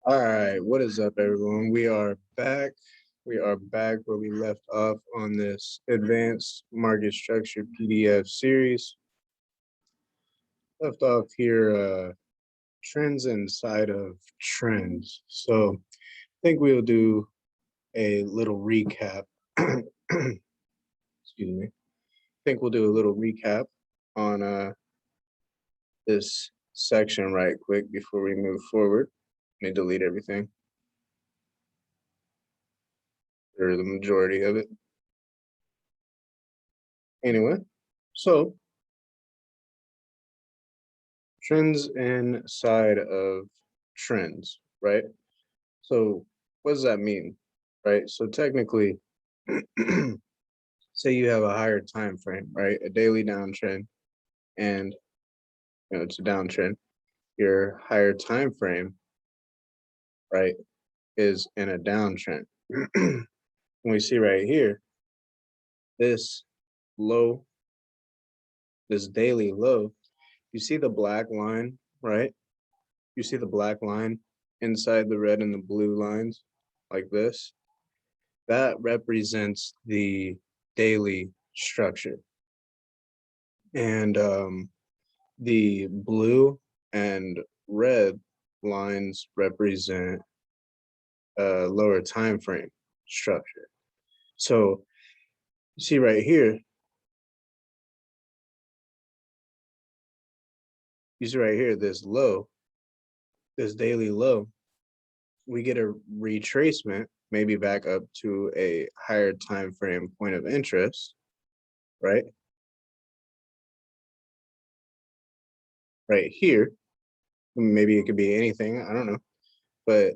All right, what is up, everyone? We are back. We are back where we left off on this advanced market structure PDF series. Left off here, trends inside of trends. So I think we'll do a little recap. Excuse me. I think we'll do a little recap on this section right quick before we move forward. Let me delete everything, or the majority of it. Anyway, so trends inside of trends, right? So what does that mean, right? So technically, say you have a higher time frame, right? A daily downtrend, and it's a downtrend. Your higher time frame, right, is in a downtrend. When we see right here, this low, this daily low, you see the black line, right? You see the black line inside the red and the blue lines like this. That represents the daily structure. And the blue and red lines represent a lower time frame structure. So you see right here, this low, this daily low, we get a retracement, maybe back up to a higher time frame point of interest, right? Right here, maybe it could be anything, I don't know, but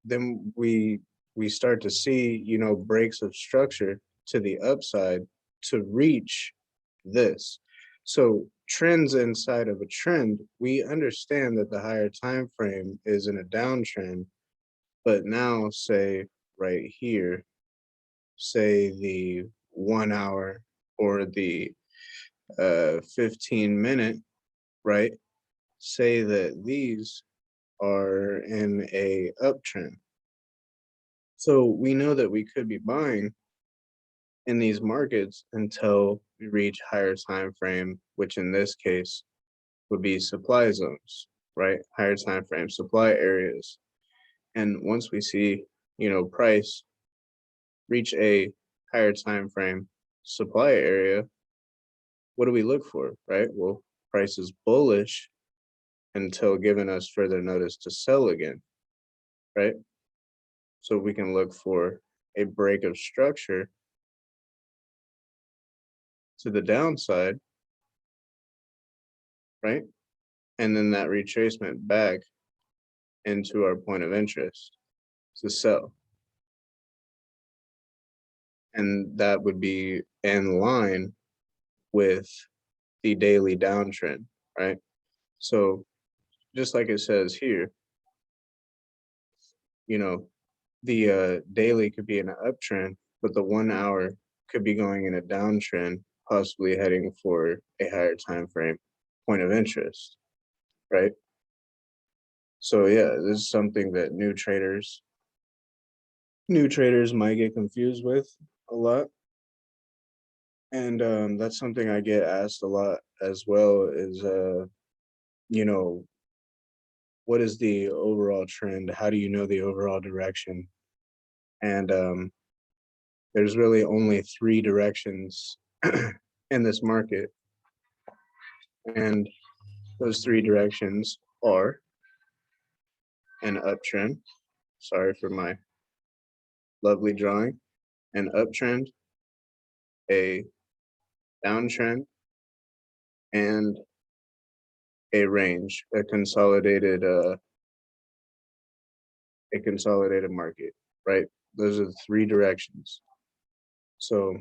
then we start to see, breaks of structure to the upside to reach this. So trends inside of a trend, we understand that the higher time frame is in a downtrend, but now say right here, say the 1 hour or the 15-minute, right? Say that these are in a uptrend. So we know that we could be buying in these markets until we reach higher time frame, which in this case would be supply zones, right? Higher time frame supply areas. And once we see, price reach a higher time frame supply area, what do we look for, right? Well, price is bullish until giving us further notice to sell again, right? So we can look for a break of structure to the downside, right? And then that retracement back into our point of interest to sell. And that would be in line with the daily downtrend, right? So just like it says here, the daily could be in an uptrend, but the 1 hour could be going in a downtrend, possibly heading for a higher time frame point of interest, right? So yeah, this is something that new traders might get confused with a lot. And that's something I get asked a lot as well is you know, what is the overall trend? How do you know the overall direction? And there's really only three directions in this market. And those three directions are an uptrend. Sorry for my lovely drawing. An uptrend, a downtrend, and a range, a consolidated market, right? Those are the three directions. So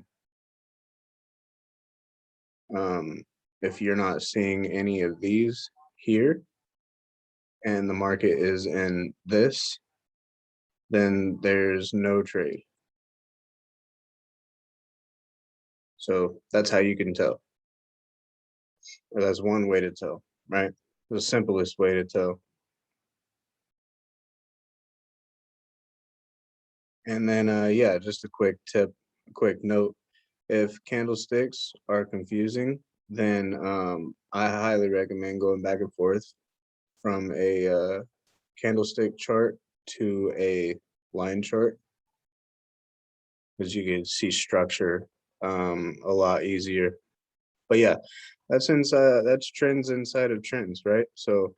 if you're not seeing any of these here and the market is in this, then there's no trade. So that's how you can tell. Or that's one way to tell, right? The simplest way to tell. And then, yeah, just a quick tip, a quick note. If candlesticks are confusing, then I highly recommend going back and forth from a candlestick chart to a line chart because you can see structure a lot easier. But yeah, that's trends inside of trends, right? So,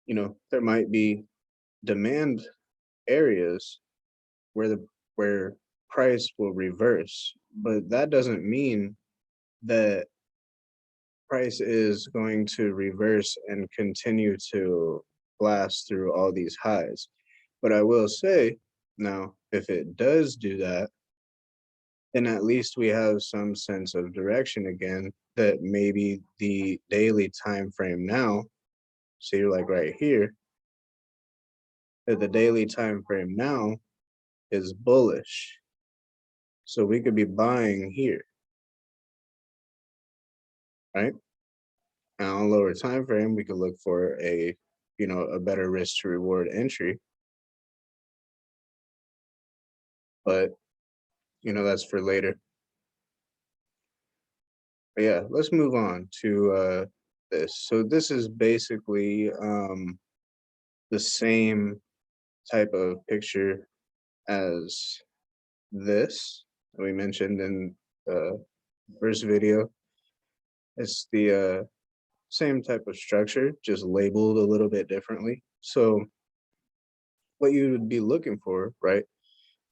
there might be demand areas where the where price will reverse, but that doesn't mean that price is going to reverse and continue to blast through all these highs. But I will say now, if it does do that, then at least we have some sense of direction again that maybe the daily time frame now, so you're like right here, that the daily time frame now is bullish. So we could be buying here, right? Now on lower time frame, we could look for a better risk to reward entry, but that's for later. But yeah, let's move on to this. So this is basically the same type of picture as this that we mentioned in the first video. It's the same type of structure, just labeled a little bit differently. So what you would be looking for, right,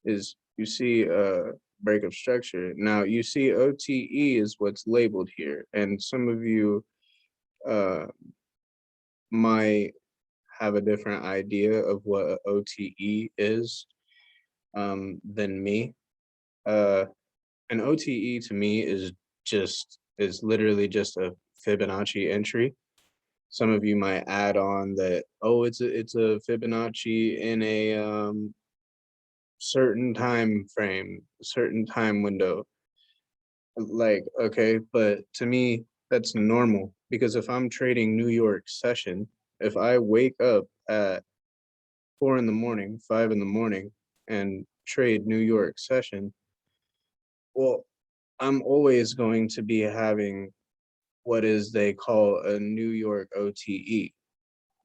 is you see a break of structure. Now you see OTE is what's labeled here, and some of you uh, might have a different idea of what a OTE is than me. Uh, an OTE to me is literally just a Fibonacci entry. Some of you might add on that, oh, it's a Fibonacci in a certain time frame, certain time window. Like, okay, but to me, that's normal because if I'm trading New York session, if I wake up at 4 in the morning, 5 in the morning, and trade New York session, well, I'm always going to be having what is they call a New York OTE,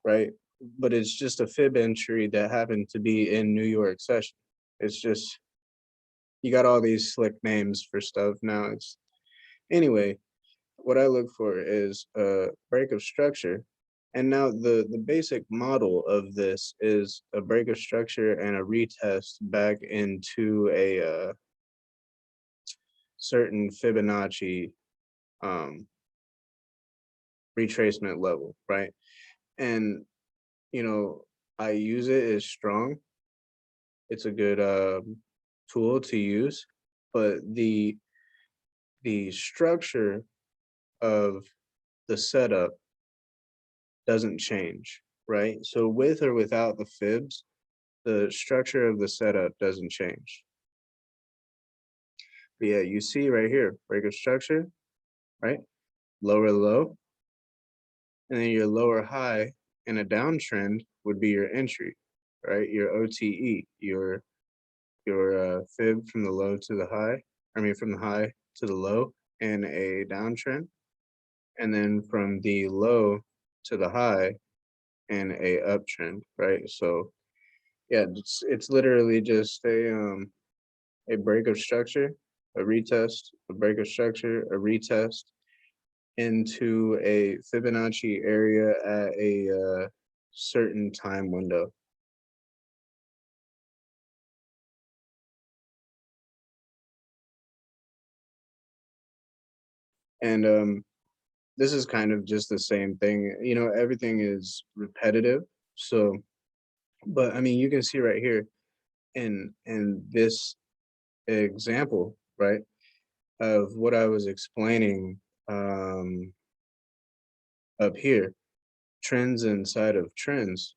right? But it's just a fib entry that happened to be in New York session. It's just you got all these slick names for stuff now. It's anyway, what I look for is a break of structure. And now the basic model of this is a break of structure and a retest back into a certain Fibonacci um, retracement level, right? And I use it as strong. It's a good tool to use, but the structure of the setup doesn't change, right? So with or without the fibs, the structure of the setup doesn't change. But yeah, you see right here, break of structure, right? Lower low, and then your lower high in a downtrend would be your entry, right? Your OTE, your fib from the low to the high. I mean, from the high to the low in a downtrend, and then from the low to the high in a uptrend, right? So yeah, it's literally just a break of structure, a retest, a break of structure, a retest into a Fibonacci area at a certain time window. And this is kind of just the same thing. Everything is repetitive. So, but I mean, you can see right here in this example, right, of what I was explaining up here, trends inside of trends.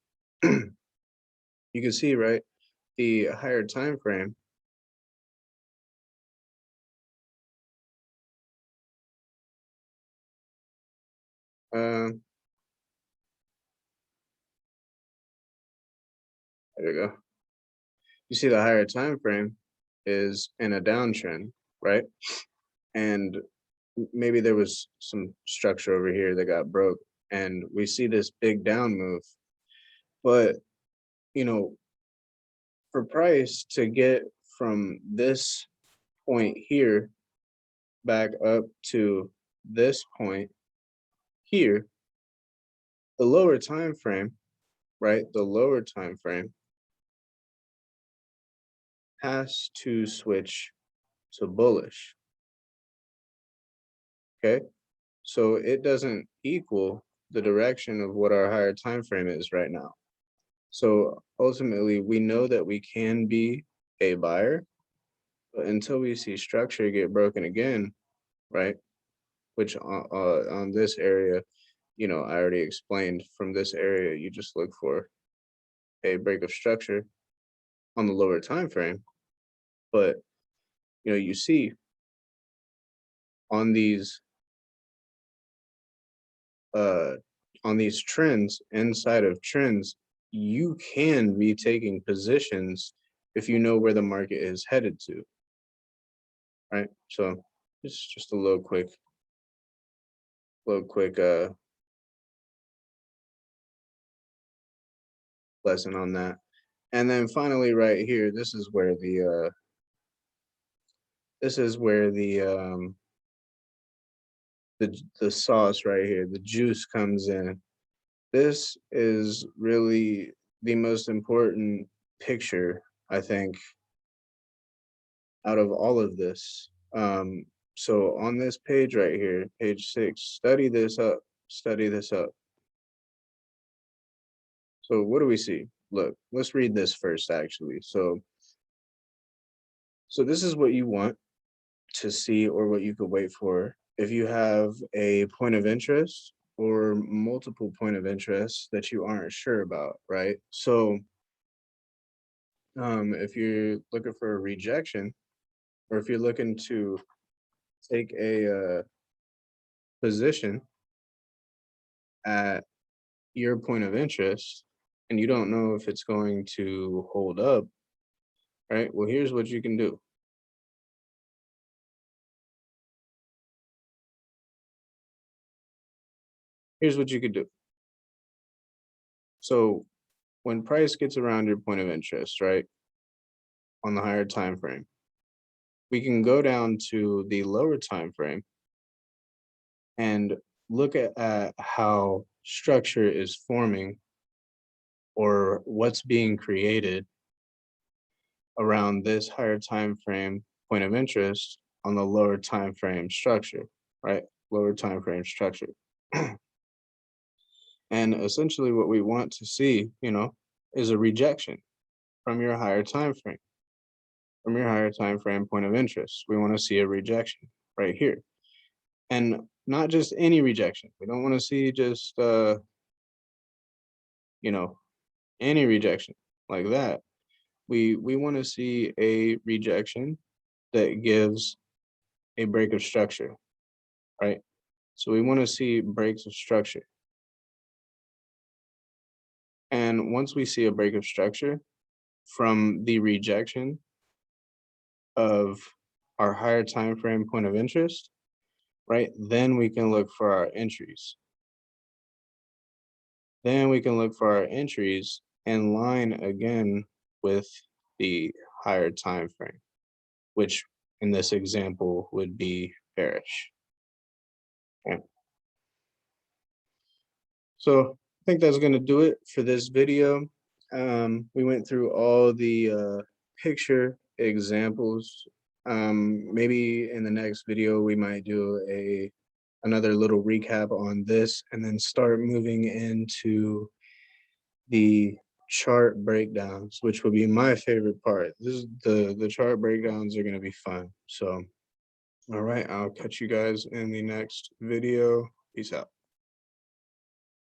You can see, right, the higher time frame. Um, there we go. you see the higher time frame is in a downtrend, right? And maybe there was some structure over here that got broke, and we see this big down move. But you know, for price to get from this point here back up to this point here, the lower time frame, right? The lower time frame has to switch to bullish. Okay. So it doesn't equal the direction of what our higher time frame is right now. So ultimately, we know that we can be a buyer, but until we see structure get broken again, right? Which on this area, I already explained from this area, you just look for a break of structure on the lower time frame. But you see on these uh on these trends, inside of trends, you can be taking positions if you know where the market is headed to, right? So it's just a little quick lesson on that. And then finally right here, this is where the sauce right here, the juice comes in. This is really the most important picture, I think, out of all of this. So on this page right here, page 6, study this up, study this up. So what do we see? Look, let's read this first, actually. So this is what you want to see, or what you could wait for if you have a point of interest or multiple point of interest that you aren't sure about, right? So if you're looking for a rejection, or if you're looking to take a position at your point of interest and you don't know if it's going to hold up, right? Well, here's what you can do. Here's what you could do. So when price gets around your point of interest, right, on the higher time frame, we can go down to the lower time frame and look at how structure is forming, or what's being created around this higher time frame point of interest on the lower time frame structure, right? Lower time frame structure. And essentially what we want to see, is a rejection from your higher time frame, from your higher time frame point of interest. We want to see a rejection right here. And not just any rejection. We don't want to see just any rejection like that. We want to see a rejection that gives a break of structure, right? So we want to see breaks of structure. And once we see a break of structure from the rejection of our higher time frame point of interest, right? Then we can look for our entries. Then we can look for our entries in line again with the higher time frame, which in this example would be bearish. Okay. So I think that's going to do it for this video. We went through all the picture examples. Maybe in the next video we might do another little recap on this, and then start moving into the chart breakdowns, which will be my favorite part. This is the chart breakdowns are going to be fun. So all right, I'll catch you guys in the next video. Peace out.